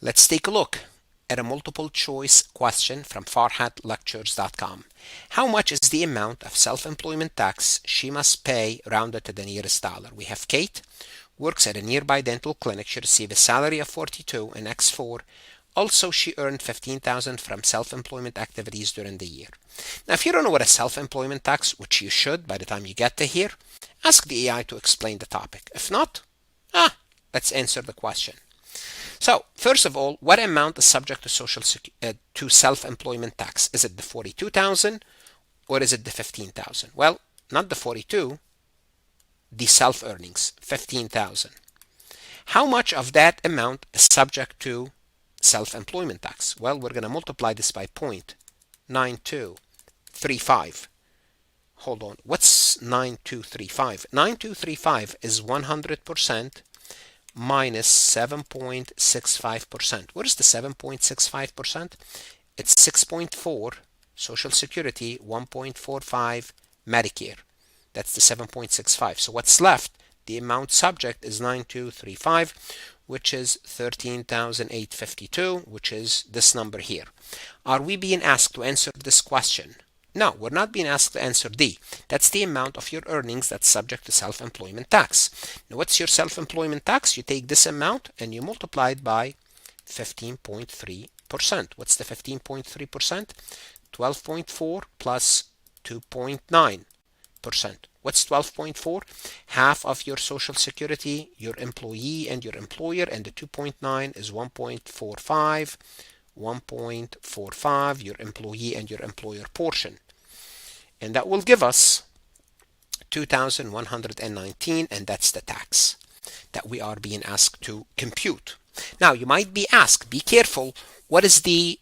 Let's take a look at a multiple choice question from farhatlectures.com. How much is the amount of self-employment tax she must pay rounded to the nearest dollar? We have Kate, works at a nearby dental clinic. She received a salary of $42 and X4. Also, she earned $15,000 from self-employment activities during the year. Now, if you don't know what a self-employment tax, which you should by the time you get to here, ask the AI to explain the topic. If not, let's answer the question. So, first of all, what amount is subject to self-employment tax? Is it the $42,000 or is it the $15,000? Well, not the 42, the self-earnings, $15,000. How much of that amount is subject to self-employment tax? Well, we're going to multiply this by 0.9235. Hold on, what's 9235? 9235 is 100% minus 7.65%. What is the 7.65%? It's 6.4 Social Security, 1.45 Medicare. That's the 7.65. So what's left? The amount subject is 9235, which is 13,852, which is this number here. Are we being asked to answer this question? No, we're not being asked to answer D. That's the amount of your earnings that's subject to self-employment tax. Now, what's your self-employment tax? You take this amount and you multiply it by 15.3%. What's the 15.3%? 12.4 plus 2.9%. What's 12.4? Half of your Social Security, your employee and your employer, and the 2.9 is 1.45. 1.45 your employee and your employer portion, and that will give us 2,119, and that's the tax that we are being asked to compute. Now you might be asked, be careful, what is the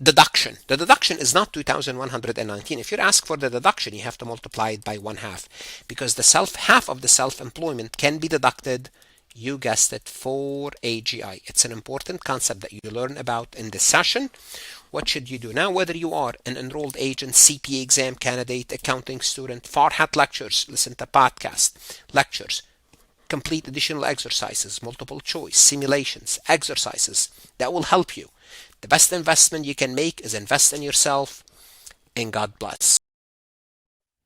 deduction? The deduction is not 2,119. If you're asked for the deduction, you have to multiply it by 1/2, because the half of the self-employment can be deducted. You guessed it, for-AGI. It's an important concept that you learn about in this session. What should you do now? Whether you are an enrolled agent, CPA exam candidate, accounting student, Farhat lectures, listen to podcast lectures, complete additional exercises, multiple choice, simulations, exercises that will help you. The best investment you can make is invest in yourself, and God bless.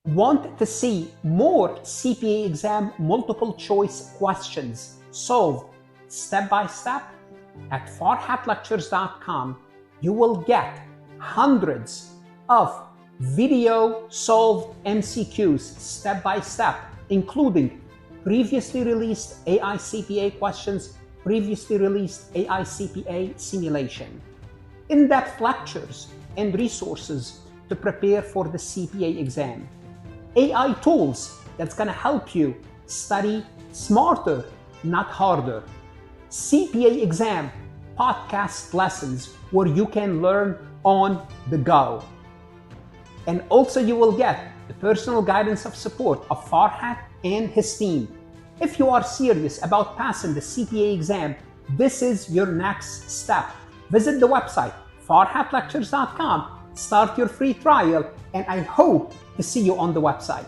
Want to see more CPA exam multiple choice questions solved step by step? At farhatlectures.com, you will get hundreds of video solved MCQs step by step, including previously released AI CPA questions, previously released AI CPA simulation, in-depth lectures and resources to prepare for the CPA exam, AI tools that's going to help you study smarter, not harder, CPA exam podcast lessons where you can learn on the go. And also you will get the personal guidance of support of Farhat and his team. If you are serious about passing the CPA exam, this is your next step. Visit the website farhatlectures.com, start your free trial, and I hope to see you on the website.